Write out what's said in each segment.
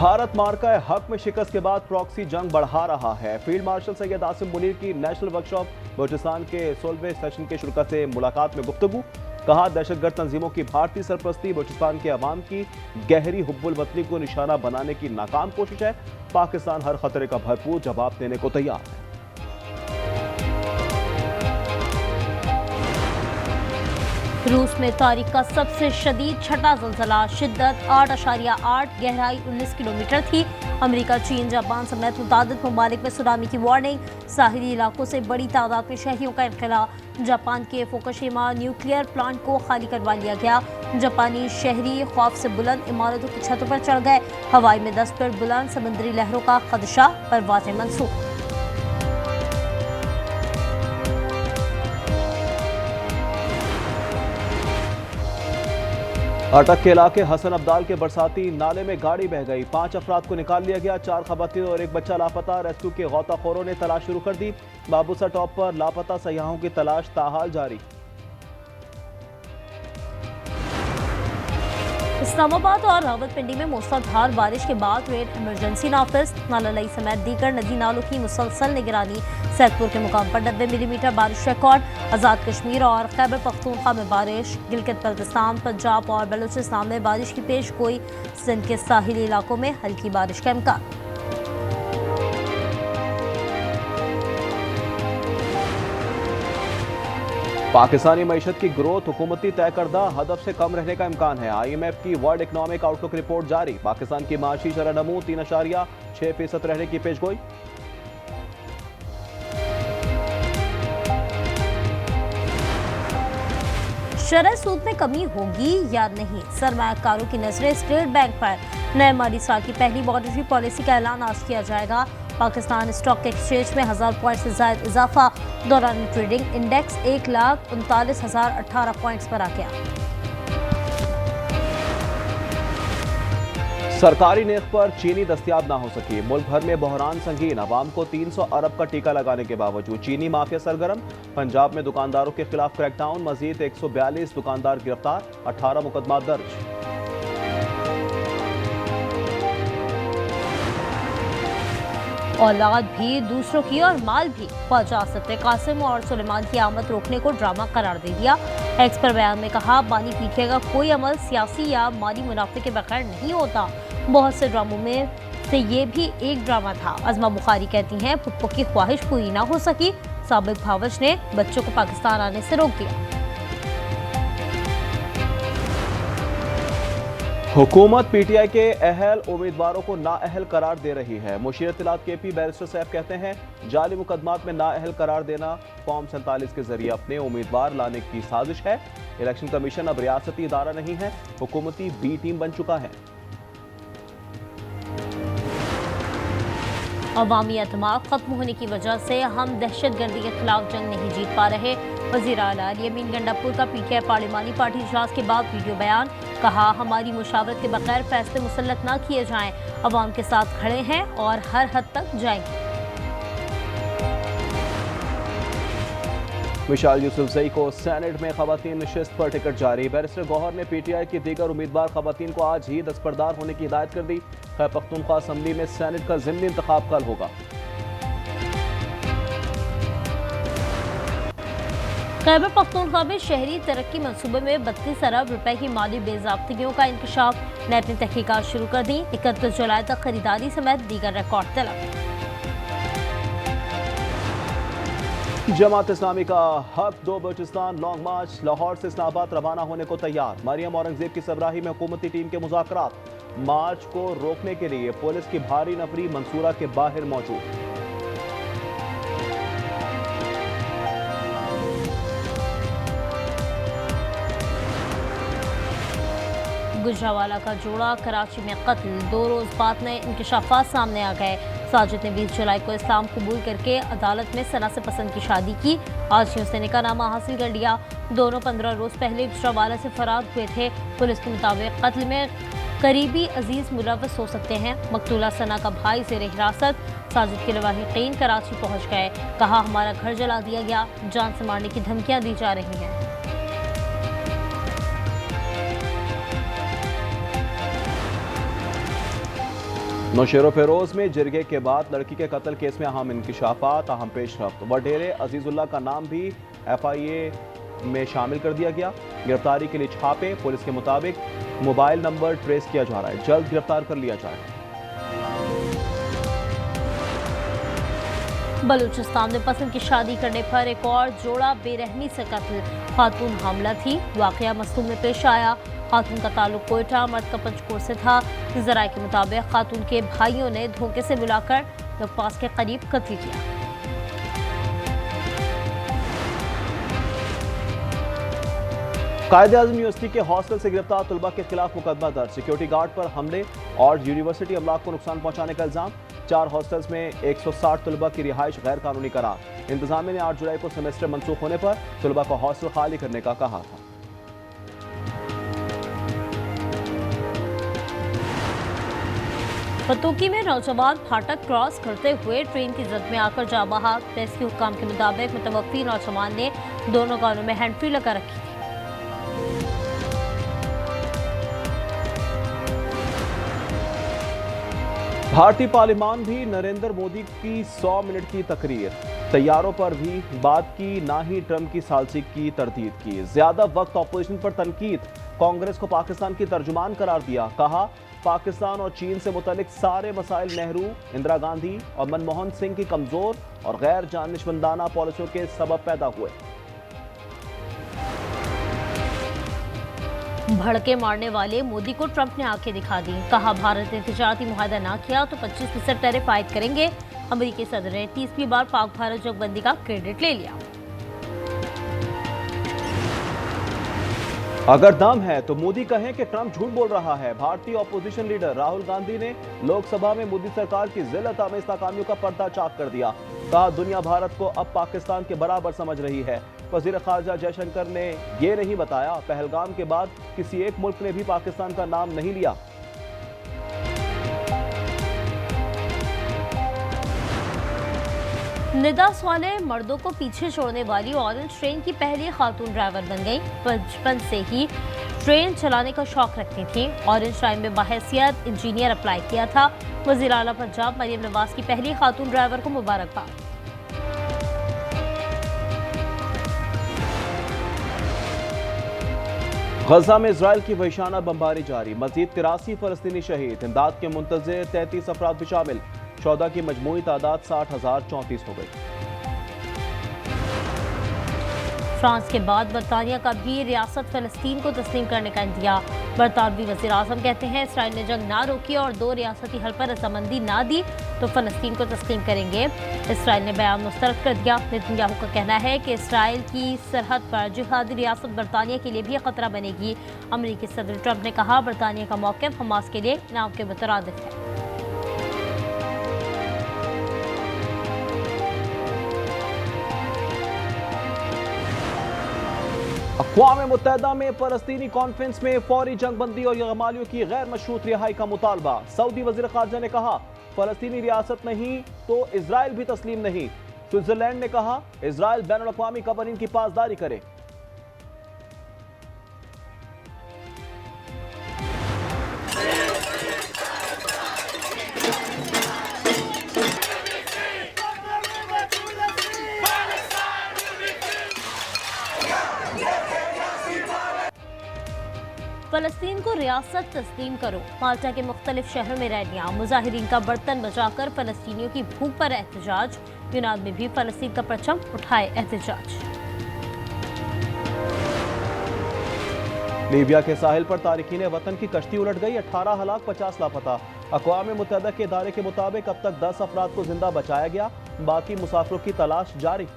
भारत मार्का हक में शिकस्त के बाद प्रॉक्सी जंग बढ़ा रहा है। फील्ड मार्शल सैयद आसिम मुनीर की नेशनल वर्कशॉप बलूचिस्तान के 16वें सेशन के शुरुआत से मुलाकात में गुफ्तगू। कहा, दहशतगर्द तंजीमों की भारतीय सरपरस्ती बलूचिस्तान के अवाम की गहरी हुब्बुल वतनी को निशाना बनाने की नाकाम कोशिश है। पाकिस्तान हर खतरे का भरपूर जवाब देने को तैयार है। रूस में तारीख का सबसे शदीद छठा ज़लज़ला, शिद्दत 8.8, गहराई 19 किलोमीटर थी। अमेरिका, चीन, जापान समेत मुतादिद ममालिक में सुनामी की वार्निंग। साहिली इलाकों से बड़ी तादाद में शहरियों का इनखला। जापान के फुकुशिमा न्यूक्लियर प्लांट को खाली करवा लिया गया। जापानी शहरी खौफ से बुलंद इमारतों की छतों पर चढ़ गए। हवाई में 10 फीट बुलंद समुद्री लहरों का खदशा, परवाज़ें मंसूख। अटक के इलाके हसन अब्दाल के बरसाती नाले में गाड़ी बह गई। 5 अफराद को निकाल लिया गया। 4 खवातीन और 1 बच्चा लापता। रेस्क्यू के गौताखोरों ने तलाश शुरू कर दी। बाबूसा टॉप पर लापता सयाहों की तलाश ताहाल जारी। इस्लामाबाद और रावलपिंडी में मूसलाधार बारिश के बाद रेड इमरजेंसी नाफिज। नाला समेत दीगर नदी नालों की मुसलसल निगरानी। सैदपुर के मुकाम पर 90 मिलीमीटर बारिश रिकॉर्ड। आज़ाद कश्मीर और खैबर पख्तूनख्वा में बारिश। गिलगित बल्तिस्तान, पंजाब और बलूचिस्तान में बारिश की पेश गोई। सिंध के साहिली इलाकों में हल्की बारिश का इम्कान। पाकिस्तानी मईशत की ग्रोथ हुकूमती तय करदा हदफ से कम रहने का इम्कान है। IMF की वर्ल्ड इकनॉमिक आउटलुक रिपोर्ट जारी। पाकिस्तान की माशी शरह नमू 3.6% रहने की पेशगोई। शरह सूद में कमी होगी या नहीं, सरमायाकारों की नजरें स्टेट बैंक पर। नए माली साल की पहली मॉनेटरी पॉलिसी का ऐलान आज किया जाएगा। पाकिस्तान स्टॉक एक्सचेंज में 1000 पॉइंट से ज्यादा इजाफा। दौरान ट्रेडिंग इंडेक्स 1,39,018 पॉइंट्स पर आ गया। सरकारी नेख पर चीनी दस्तयाब ना हो सकी। मुल्क भर में बहरान संगीन। अवाम को 300 अरब का टीका लगाने के बावजूद चीनी माफिया सरगर्म। पंजाब में दुकानदारों के खिलाफ क्रैकडाउन। मजीद 142 दुकानदार गिरफ्तार। 18 मुकदमा दर्ज। औलाद भी दूसरों की और माल भी। ख्वाजा असद कासिम और सुलेमान की आमद रोकने को ड्रामा करार दे दिया। एक्स पर बयान में कहा, बानी पीछे का कोई अमल सियासी या माली मुनाफे के बगैर नहीं होता। बहुत से ड्रामों में से ये भी एक ड्रामा था। अजमा बुखारी कहती हैं, पुप्पो की ख्वाहिश पूरी ना हो सकी। साबिक भावज ने बच्चों को पाकिस्तान आने से रोक दिया। हुकूमत PTI के अहल उम्मीदवारों को नाअहल करार दे रही है। मुशीर इत्तलात KP बैरिस्टर सैफ कहते हैं, जाली मुकदमात में नाअहल करार देना फॉर्म 47 के जरिए अपने उम्मीदवार लाने की साजिश है। इलेक्शन कमीशन अब रियासती इदारा नहीं है, हुकूमती B टीम बन चुका है। अवामी एतमाद खत्म होने की वजह से हम दहशतगर्दी के खिलाफ जंग नहीं जीत पा रहे। वज़ीर आला यमीन गंडापुर का PTI पार्लिमानी पार्टी इजलास के बाद वीडियो बयान। कहा, हमारी मुशावरत के बगैर फैसले मुसल्लत ना किए जाएं। अवाम के साथ खड़े हैं और हर हद तक जाएंगे। मिशाल यूसुफजई को सेनेट में खवातीन नशिस्त पर टिकट जारी। बैरिस्टर गौहर ने PTI की दीगर उम्मीदवार खवातीन को आज ही दस्तबरदार होने की हिदायत कर दी। खैबर पख्तूनख्वा असम्बली में सेनेट का ज़िमनी इंतखाब कल होगा। खैबर पख्तूनख्वा में शहरी तरक्की मंसूबे में 32 अरब रुपए की माली बेज़ाब्तिगियों का इंकशाफ। ने अपनी तहकीकात शुरू कर दी। 31 जुलाई तक खरीदारी समेत दीगर रिकॉर्ड तलब। जमात इस्लामी का हक 2 बलूचिस्तान लॉन्ग मार्च लाहौर से इस्लामाबाद रवाना होने को तैयार। मरियम औरंगजेब की सरबराही में हुकूमती टीम के मुज़ाकरात। मार्च को रोकने के लिए पुलिस की भारी नफरी मंसूरा के बाहर मौजूद। गुजरावाला का जोड़ा कराची में कत्ल। 2 रोज बाद नए इंकशाफात सामने आ गए। साजिद ने 20 जुलाई को इस्लाम कबूल करके अदालत में सना से पसंद की शादी की। आज ही उसने निकाहनामा हासिल कर लिया। दोनों 15 रोज पहले गुजरावाला से फरार हुए थे। पुलिस के मुताबिक कत्ल में करीबी अजीज मुलव्वस हो सकते हैं। मकतूला सना का भाई ज़ेर हिरासत। साजिद के लवाहिकीन कराची पहुंच गए। कहा, हमारा घर जला दिया गया, जान से मारने की धमकियां दी जा रही हैं। नौशेरो फेरोज में जिरगे के बाद लड़की के कत्ल केस में अहम इंकिशाफात, अहम पेशरफ्त। वडेरे अजीजुल्लाह का नाम भी FIA में शामिल कर दिया गया। गिरफ्तारी के लिए छापे, पुलिस के मुताबिक मोबाइल नंबर ट्रेस किया जा रहा है, जल्द गिरफ्तार कर लिया जाएगा। बलूचिस्तान में पसंद की शादी करने पर एक और जोड़ा बेरहमी से कत्ल, खातून हामला थी। वाकया मस्तूम में पेश आया। खातून का ताल्लुक कोयटा, मर्द का पंचकोट से था। जराये के मुताबिक खातून के भाइयों ने धोखे से मिलाकर लखपास के करीब कत्ल किया। कायद-ए-आज़म यूनिवर्सिटी के हॉस्टल से गिरफ्तार तलबा के खिलाफ मुकदमा दर्ज। सिक्योरिटी गार्ड पर हमले और यूनिवर्सिटी अमलाक को नुकसान पहुंचाने का इल्जाम। 4 हॉस्टल्स में 160 तलबा की रिहाइश गैर कानूनी करार। इंतजामिया ने 8 जुलाई को सेमेस्टर मंसूख होने पर तलबा को हॉस्टल खाली करने का कहा था। पतोकी में नौजवान फाटक क्रॉस करते हुए ट्रेन की जद में आकर जा बहा। रेस्क्यू हुक्काम के मुताबिक मुतवफ़्फ़ी नौजवान ने दोनों कानों में हैंड फ्री लगा रखी थी। भारतीय पार्लियामान भी नरेंद्र मोदी की 100 मिनट की तकरीर। तैयारों पर भी बात की, ना ही ट्रंप की सालसी की तरदीद की। ज्यादा वक्त ऑपोजिशन पर तनकीद। कांग्रेस को पाकिस्तान की तर्जुमान करार दिया। कहा पाकिस्तान और चीन से मुतल्लिक सारे मसाइल नेहरू, इंदिरा गांधी और मनमोहन सिंह की कमजोर और गैर जानशमंदाना पॉलिसियों के सबब पैदा हुए। भड़के मारने वाले मोदी को ट्रंप ने आंखें दिखा दी। कहा भारत ने तिजारती मुआहदा ना किया तो 25% टैरिफ आयद करेंगे। अमेरिकी सदर ने 30वीं बार पाक भारत जंगबंदी का क्रेडिट ले लिया। अगर दम है तो मोदी कहें कि ट्रंप झूठ बोल रहा है। भारतीय ऑपोजिशन लीडर राहुल गांधी ने लोकसभा में मोदी सरकार की जिल्लत आमेज नाकामियों का पर्दा चाक कर दिया। कहा दुनिया भारत को अब पाकिस्तान के बराबर समझ रही है। वजीर खारजा जयशंकर ने यह नहीं बताया पहलगाम के बाद किसी एक मुल्क ने भी पाकिस्तान का नाम नहीं लिया। निदा सालेह मर्दों को पीछे छोड़ने वाली ऑरेंज ट्रेन की पहली खातून ड्राइवर बन गई। बचपन से ही ट्रेन चलाने का शौक रखती थी। ऑरेंज लाइन में बाहैसियत इंजीनियर अप्लाई किया था। वज़ीर आला पंजाब मरियम नवाज की पहली खातून ड्राइवर को मुबारकबाद। गजा में इजराइल की वहशाना बमबारी जारी। मजीद 83 फलस्तीनी शहीद। इमदाद के मुंतज़िर 33 अफराद भी शामिल। शोहदा की मजमूई तादाद 60,034 हो गई। फ्रांस के बाद बरतानिया का भी रियासत फ़लस्तीन को तस्लीम करने का इंदिया। बरतानवी वज़ीर आज़म कहते हैं इसराइल ने जंग ना रोकी और 2 रियासती हल पर रजामंदी ना दी तो फ़लस्तीन को तस्लीम करेंगे। इसराइल ने बयान मुस्तरद कर दिया। नेतन्याहू का कहना है कि इसराइल की सरहद पर जिहादी रियासत बरतानिया के लिए भी खतरा बनेगी। अमेरिकी सदर ट्रंप ने कहा बरतानिया का मौक़िफ़ हमास के लिए नाव के मुतरादिफ है। अक़वाम मुत्तहिदा में फ़लस्तीनी कॉन्फ्रेंस में फौरी जंगबंदी और यगमालियों की गैर मशरूत रिहाई का मुतालबा। सऊदी वज़ीर ख़ारजा ने कहा फ़लस्तीनी रियासत नहीं तो इजराइल भी तस्लीम नहीं। स्विट्ज़रलैंड ने कहा इजराइल बैनुल अक़वामी क़वानीन की पासदारी करे। फ़लस्तीन को रियासत तस्लीम करो। माल्टा के मुख्तलिफ शहरों में रैलियां। मुजाहिरीन का बर्तन बजाकर फ़लस्तीनियों की भूख पर एहतजाज। यूनान में भी फ़लस्तीन का परचम उठाए एहतजाज। लीबिया के साहिल पर तारिकीन वतन की कश्ती उलट गई। 18 हलाक, 50 लापता। अक़वाम मुत्तहिदा के इदारे के मुताबिक अब तक 10 अफराद को जिंदा बचाया गया। बाकी मुसाफिरों की तलाश जारी।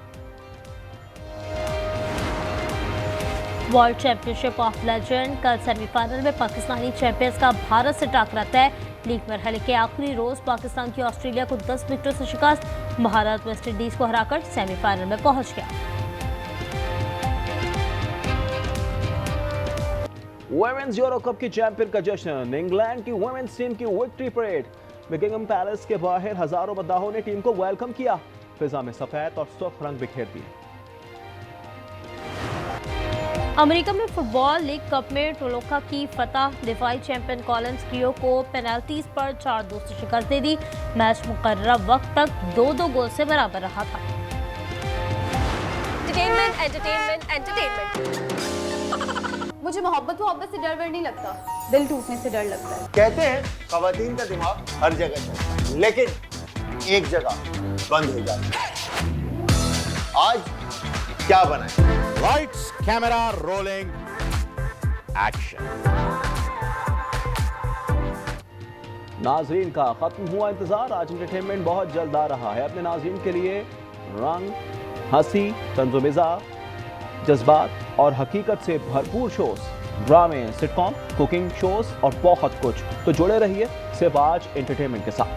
World championship of legend. कल सेमीफाइनल में पाकिस्तानी चैंपियंस का भारत से टाकरा तय। लीग मरहले के आखिरी रोज पाकिस्तान की ऑस्ट्रेलिया को 10 विकेटों से शिकस्त। भारत वेस्ट इंडीज को हराकर सेमीफाइनल में पहुंच गया। वुमेन्स यूरो कप की चैंपियन का जश्न। इंग्लैंड की वुमेन्स टीम की विक्ट्री परेड। बकिंघम पैलेस के बाहर हजारों मद्दाहों ने टीम को वेलकम किया। फिजा में सफेद और सुर्ख रंग बिखेर दिए। अमेरिका में फुटबॉल लीग कप में टोलोका की फतह, दिफाई चैंपियन कॉलिंस क्रियो को पेनल्टीज पर 4-2 से शिकस्त दे दी। मैच मुकर्रर वक्त तक 2-2 गोल से बराबर रहा था। एंटरटेनमेंट। मुझे मोहब्बत से डर नहीं लगता, दिल टूटने से डर लगता है। कहते हैं खवातीन का दिमाग हर जगह चलता है, लेकिन एक जगह बंद हो जाता है। आज क्या बनाए? Lights, camera, rolling, action. नाजरीन का खत्म हुआ इंतजार। आज एंटरटेनमेंट बहुत जल्द आ रहा है अपने नाजरीन के लिए। रंग, हंसी, तंजुमिज़ा, जज्बात और हकीकत से भरपूर शोज, ड्रामे, सिटकॉम, कुकिंग शोज और बहुत कुछ। तो जुड़े रहिए सिर्फ आज एंटरटेनमेंट के साथ।